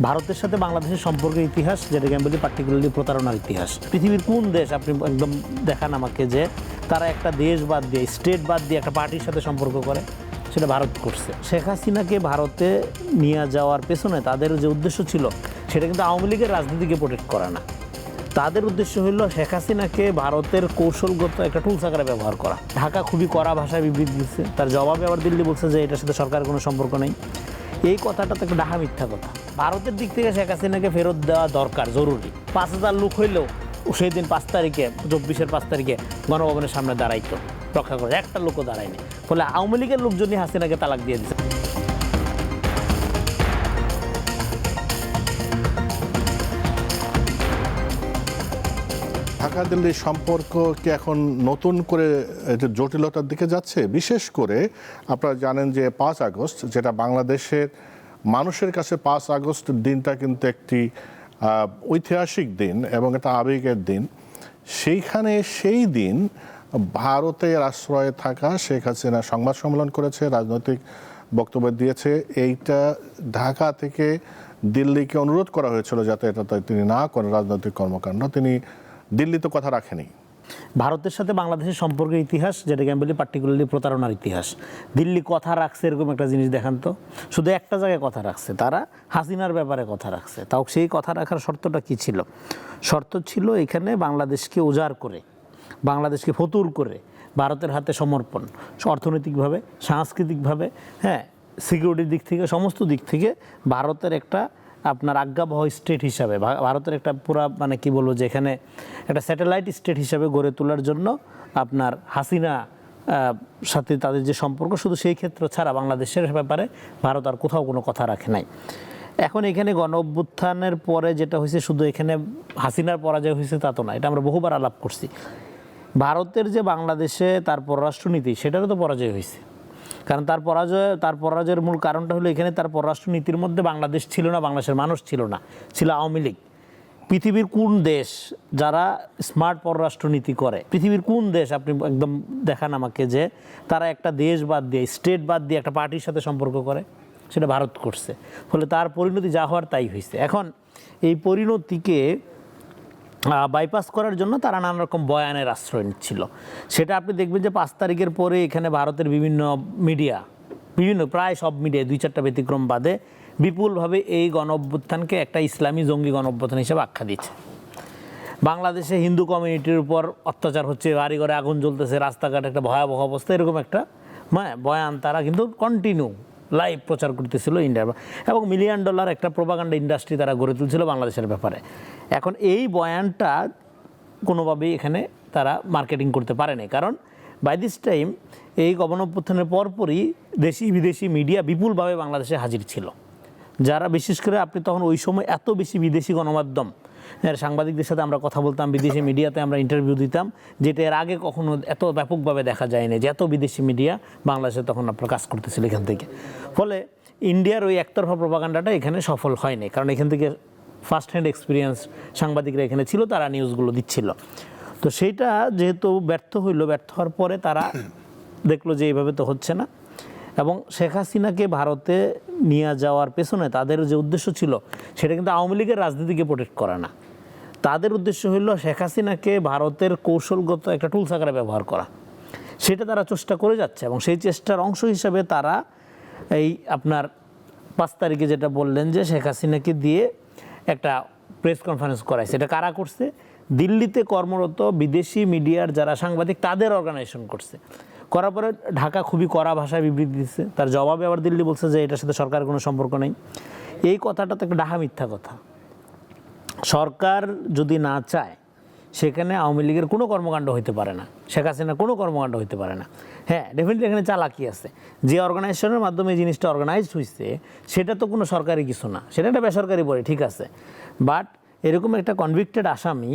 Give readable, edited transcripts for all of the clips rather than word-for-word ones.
ভারতের সাথে বাংলাদেশের সম্পর্কের ইতিহাস, যেটাকে আমি বলি পার্টিকুলারলি প্রতারণার ইতিহাস। পৃথিবীর কোন দেশ আপনি একদম দেখান আমাকে যে তারা একটা দেশ বাদ দিয়ে, স্টেট বাদ দিয়ে একটা পার্টির সাথে সম্পর্ক করে? সেটা ভারত করছে। শেখ হাসিনাকে ভারতে নিয়ে যাওয়ার পেছনে তাদের যে উদ্দেশ্য ছিল, সেটা কিন্তু আওয়ামী লীগের রাজনীতিকে প্রোটেক্ট করা না। তাদের উদ্দেশ্য হলো শেখ হাসিনাকে ভারতের কৌশলগত একটা টুলস আকারে ব্যবহার করা। ঢাকা খুবই কড়া ভাষায় বিবৃতি দিচ্ছে, তার জবাবে আবার দিল্লি বলছে যে এটার সাথে সরকারের কোনো সম্পর্ক নেই। এই কথাটা তো একটা ডাহা মিথ্যা কথা। ভারতের দিক থেকে শেখ হাসিনাকে ফেরত দেওয়া দরকার, জরুরি। 5,000 লোক হইলেও সেই দিন 5 তারিখে, 24-এর 5 তারিখে গণভবনের সামনে দাঁড়াইতো রক্ষা করে, একটা লোকও দাঁড়ায়নি। ফলে আওয়ামী লীগের লোকজনই হাসিনাকে তালাক দিয়ে দিচ্ছে। ঢাকা দিল্লির সম্পর্ক কি এখন নতুন করে জটিলতার দিকে যাচ্ছে? বিশেষ করে আপনারা জানেন যে 5 আগস্ট, যেটা বাংলাদেশের মানুষের কাছে 5 আগস্ট দিনটা কিন্তু একটি ঐতিহাসিক দিন এবং এটা আবেগের দিন। সেইখানে সেই দিন ভারতের আশ্রয়ে থাকা শেখ হাসিনা সংবাদ সম্মেলন করেছে, রাজনৈতিক বক্তব্য দিয়েছে। এইটা ঢাকা থেকে দিল্লিকে অনুরোধ করা হয়েছিল যাতে এটা তিনি না করেন রাজনৈতিক কর্মকাণ্ড। তিনি দিল্লি তো কথা রাখেনি। ভারতের সাথে বাংলাদেশের সম্পর্কের ইতিহাস, যেটাকে আমি বলি পার্টিকুলারলি প্রতারণার ইতিহাস। দিল্লি কথা রাখছে এরকম একটা জিনিস দেখান তো। শুধু একটা জায়গায় কথা রাখছে, তারা হাসিনার ব্যাপারে কথা রাখছে। তাও সেই কথা রাখার শর্তটা কি ছিল? শর্ত ছিল এখানে বাংলাদেশকে উজাড় করে, বাংলাদেশকে ফতুর করে ভারতের হাতে সমর্পণ, অর্থনৈতিকভাবে, সাংস্কৃতিকভাবে, হ্যাঁ, সিকিউরিটির দিক থেকে, সমস্ত দিক থেকে ভারতের একটা আপনার আজ্ঞাবহ স্টেট হিসাবে, ভারতের একটা পুরা মানে কি বলবো যে এখানে একটা স্যাটেলাইট স্টেট হিসাবে গড়ে তোলার জন্য আপনার হাসিনা সাথে তাদের যে সম্পর্ক, শুধু সেই ক্ষেত্র ছাড়া বাংলাদেশের ব্যাপারে ভারত আর কোথাও কোনো কথা রাখে নাই। এখন এখানে গণ অভ্যুত্থানের পরে যেটা হয়েছে, শুধু এখানে হাসিনার পরাজয় হয়েছে তা তো না, এটা আমরা বহুবার আলাপ করছি। ভারতের যে বাংলাদেশে তার পররাষ্ট্রনীতি, সেটারও তো পরাজয় হয়েছে। কারণ তার পরাজয়ের মূল কারণটা হলো এখানে তার পররাষ্ট্রনীতির মধ্যে বাংলাদেশ ছিল না, বাংলাদেশের মানুষ ছিল না, ছিল আওয়ামী লীগ। পৃথিবীর কোন দেশ যারা স্মার্ট পররাষ্ট্রনীতি করে? পৃথিবীর কোন দেশ আপনি একদম দেখান আমাকে যে তারা একটা দেশ বাদ দিয়ে, স্টেট বাদ দিয়ে একটা পার্টির সাথে সম্পর্ক করে? সেটা ভারত করছে। ফলে তার পরিণতি যা হওয়ার তাই হয়েছে। এখন এই পরিণতিকে বাইপাস করার জন্য তারা নানা রকম বয়ানের আশ্রয় নিচ্ছিল। সেটা আপনি দেখবেন যে 5 তারিখের পরে এখানে ভারতের বিভিন্ন মিডিয়া, প্রায় সব মিডিয়া 2-4টা ব্যতিক্রম বাদে বিপুলভাবে এই গণ অভ্যুত্থানকে একটা ইসলামী জঙ্গি গণ অভ্যুত্থান হিসেবে আখ্যা দিচ্ছে। বাংলাদেশে হিন্দু কমিউনিটির উপর অত্যাচার হচ্ছে, বাড়ি ঘরে আগুন জ্বলতেছে, রাস্তাঘাট একটা ভয়াবহ অবস্থা, এরকম একটা বয়ান তারা কিন্তু কন্টিনিউ লাইভ প্রচার করতেছিল ইন্ডিয়ার, এবং $1 মিলিয়ন একটা প্রোপাগান্ডা ইন্ডাস্ট্রি তারা গড়ে তুলছিল বাংলাদেশের ব্যাপারে। এখন এই বয়ানটা কোনোভাবেই এখানে তারা মার্কেটিং করতে পারেনি, কারণ বাই দিস টাইম এই গণ অভ্যুত্থানের পরপরই দেশি বিদেশি মিডিয়া বিপুলভাবে বাংলাদেশে হাজির ছিল, যারা বিশেষ করে আপনি তখন ওই সময় এত বেশি বিদেশি গণমাধ্যম, সাংবাদিকদের সাথে আমরা কথা বলতাম, বিদেশি মিডিয়াতে আমরা ইন্টারভিউ দিতাম, যেটা এর আগে কখনো এত ব্যাপকভাবে দেখা যায়নি, যে এত বিদেশি মিডিয়া বাংলাদেশে তখন আপনার কাজ করতেছিল এখান থেকে। ফলে ইন্ডিয়ার ওই একতরফা প্রোপাগান্ডাটা এখানে সফল হয়নি, কারণ এখান থেকে ফার্স্ট হ্যান্ড এক্সপিরিয়েন্স সাংবাদিকরা এখানে ছিল, তারা নিউজগুলো দিচ্ছিল। তো সেইটা যেহেতু ব্যর্থ হইল, ব্যর্থ হওয়ার পরে তারা দেখলো যে এইভাবে তো হচ্ছে না, এবং শেখ হাসিনাকে ভারতে নিয়ে যাওয়ার পেছনে তাদের যে উদ্দেশ্য ছিল, সেটা কিন্তু আওয়ামী লীগের রাজনীতিকে প্রোটেক্ট করা না। তাদের উদ্দেশ্য হলো শেখ হাসিনাকে ভারতের কৌশলগত একটা টুলস আকারে ব্যবহার করা। সেটা তারা চেষ্টা করে যাচ্ছে, এবং সেই চেষ্টার অংশ হিসাবে তারা এই আপনার 5 তারিখে যেটা বললেন যে শেখ হাসিনাকে দিয়ে একটা প্রেস কনফারেন্স করাইছে। এটা কারা করছে? দিল্লিতে কর্মরত বিদেশি মিডিয়ার যারা সাংবাদিক, তাদের অর্গানাইজেশন করছে। করার পরে ঢাকা খুবই কড়া ভাষায় বিবৃতি দিচ্ছে, তার জবাবে আবার দিল্লি বলছে যে এটার সাথে সরকারের কোনো সম্পর্ক নেই। এই কথাটা তো একটা ডাহা মিথ্যা কথা। সরকার যদি না চায়, সেখানে আওয়ামী লীগের কোনো কর্মকাণ্ড হইতে পারে না, শেখ হাসিনার কোনো কর্মকাণ্ড হইতে পারে না। হ্যাঁ, ডেফিনেটলি এখানে চালাকি আছে। যে অর্গানাইজেশনের মাধ্যমে এই জিনিসটা অর্গানাইজড হয়েছে, সেটা তো কোনো সরকারি কিছু না, সেটা একটা বেসরকারি বলে, ঠিক আছে। বাট এরকম একটা কনভিক্টেড আসামি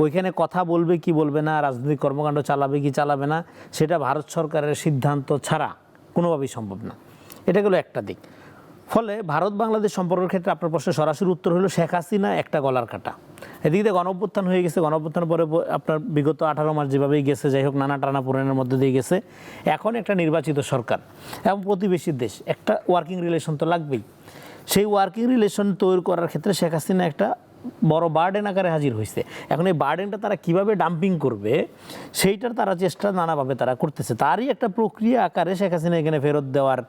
ওইখানে কথা বলবে কি বলবে না, রাজনৈতিক কর্মকাণ্ড চালাবে কি চালাবে না, সেটা ভারত সরকারের সিদ্ধান্ত ছাড়া কোনোভাবেই সম্ভব না। এটা গেলো একটা দিক। ফলে ভারত বাংলাদেশ সম্পর্কের ক্ষেত্রে আপনার প্রশ্নের সরাসরি উত্তর হলো শেখ হাসিনা একটা গলার কাটা। এদিকে গণ অভ্যুত্থান হয়ে গেছে, গণ অভ্যুত্থানের পরে আপনার বিগত 18 মাস যেভাবেই গেছে, যাই হোক নানা টানাপোড়েনের মধ্যে দিয়ে গেছে। এখন একটা নির্বাচিত সরকার এবং প্রতিবেশী দেশ, একটা ওয়ার্কিং রিলেশন তো লাগবেই। সেই ওয়ার্কিং রিলেশন তৈরি করার ক্ষেত্রে শেখ হাসিনা একটা বড় বার্ডেন আকারে হাজির হয়েছে। এখন এই বার্ডেনটা তারা কিভাবে ডাম্পিং করবে সেইটার তারা চেষ্টা নানাভাবে তারা করতেছে। তারই একটা প্রক্রিয়া আকারে শেখ হাসিনা এখানে ফেরত দেওয়ার,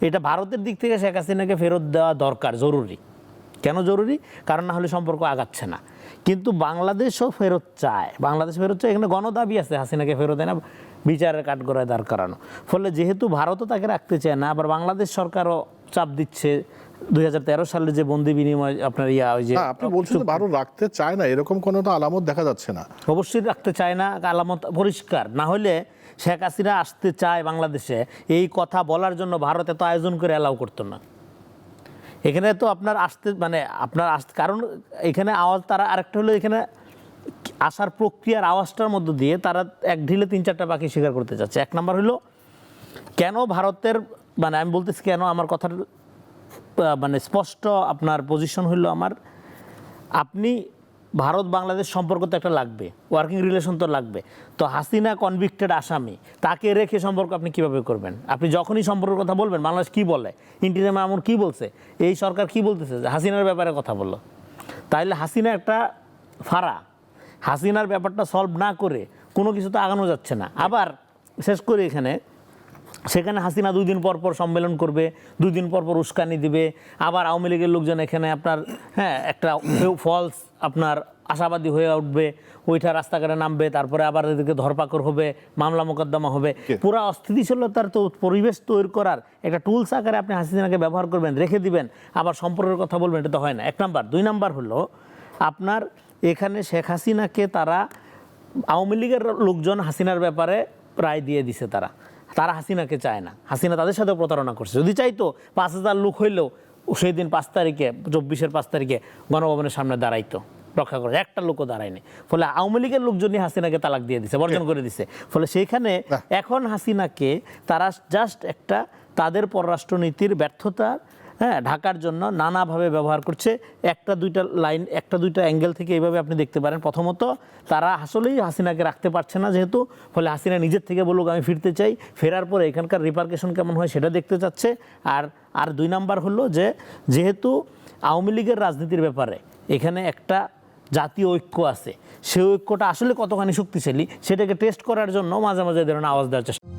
এটা ভারতের দিক থেকে শেখ হাসিনাকে ফেরত দেওয়া দরকার, জরুরি। কেন জরুরি? কারণ না হলে সম্পর্ক আগাচ্ছে না। কিন্তু বাংলাদেশও ফেরত চায়, বাংলাদেশ ফেরত চায়, এখানে গণদাবি আছে হাসিনাকে ফেরত দেয় না, বিচারের কাঠগড়ায় দাঁড় করানো। ফলে যেহেতু ভারতও তাকে রাখতে চায় না, আবার বাংলাদেশ সরকারও চাপ দিচ্ছে 2013 সালে যে বন্দি বিনিময় আপনার ওই যে আপনি বলছেন যে ভারত রাখতে চায় না, এরকম কোনো তো আলামত দেখা যাচ্ছে না। অবশ্যই রাখতে চায় না, আলামত পরিষ্কার। না হলে শেখ হাসিনা আসতে চায় বাংলাদেশে, এই কথা বলার জন্য ভারত এত আয়োজন করে অ্যালাউ করতো না। এখানে তো আপনার আসতে মানে আপনার আসতে, কারণ এখানে আওয়াজ তারা আরেকটা হলো, এখানে আসার প্রক্রিয়ার আওয়াজটার মধ্য দিয়ে তারা এক ঢিলে 3-4টা পাখি শিকার করতে যাচ্ছে। এক নম্বর হলো কেন ভারতের, মানে আমি বলতেছি কেন, আমার কথার মানে স্পষ্ট আপনার পজিশন হইল আমার, আপনি ভারত বাংলাদেশ সম্পর্ক তো একটা লাগবে, ওয়ার্কিং রিলেশন তো লাগবে। তো হাসিনা কনভিক্টেড আসামি, তাকে রেখে সম্পর্ক আপনি কিভাবে করবেন? আপনি যখনই সম্পর্কের কথা বলবেন, বাংলাদেশ কি বলে, ইন্টিরিয়ার মামুন কি বলছে, এই সরকার কি বলতেছে, যে হাসিনার ব্যাপারে কথা বললো, তাইলে হাসিনা একটা ফাড়া, হাসিনার ব্যাপারটা সলভ না করে কোনো কিছু তো আগানো যাচ্ছে না। আবার শেষ করে এখানে, সেখানে হাসিনা 2 দিন পর পর সম্মেলন করবে, 2 দিন পর পর উস্কানি দিবে, আবার আওয়ামী লীগের লোকজন এখানে আপনার একটা ফলস আপনার আশাবাদী হয়ে উঠবে, ওইটা রাস্তাঘাটে নামবে, তারপরে আবার এদিকে ধরপাকড় হবে, মামলা মোকদ্দমা হবে। পুরা অস্থিতিশীলতার তো পরিবেশ তৈরি করার একটা টুলস আকারে আপনি হাসিনাকে ব্যবহার করবেন, রেখে দিবেন, আবার সম্পর্কের কথা বলবেন, এটা তো হয় না। 1 নাম্বার। 2 নাম্বার হলো আপনার এখানে শেখ হাসিনাকে তারা, আওয়ামী লীগের লোকজন হাসিনার ব্যাপারে রায় দিয়ে দিছে, তারা হাসিনাকে চায় না, হাসিনা তাদের সাথেও প্রতারণা করছে। যদি চাইতো 5,000 লোক হইলেও সেই দিন 5 তারিখে, 24-এর 5 তারিখে গণভবনের সামনে দাঁড়াইতো রক্ষা করে, একটা লোকও দাঁড়ায়নি। ফলে আওয়ামী লীগের লোকজনই হাসিনাকে তালাক দিয়ে দিছে, বর্জন করে দিছে। ফলে সেইখানে এখন হাসিনাকে তারা জাস্ট একটা তাদের পররাষ্ট্রনীতির ব্যর্থতা ঢাকার জন্য নানাভাবে ব্যবহার করছে। 1-2টা লাইন, 1-2টা অ্যাঙ্গেল থেকে এইভাবে আপনি দেখতে পারেন। প্রথমত, তারা আসলেই হাসিনাকে রাখতে পারছে না যেহেতু, ফলে হাসিনা নিজের থেকে বলুক আমি ফিরতে চাই, ফেরার পরে এখানকার রিপারকেশন কেমন হয় সেটা দেখতে চাচ্ছে। আর 2 নাম্বার হলো যে যেহেতু আওয়ামী লীগের রাজনীতির ব্যাপারে এখানে একটা জাতীয় ঐক্য আছে, সেই ঐক্যটা আসলে কতখানি শক্তিশালী সেটাকে টেস্ট করার জন্য মাঝে মাঝে ধরনের আওয়াজ দেওয়ার চেষ্টা।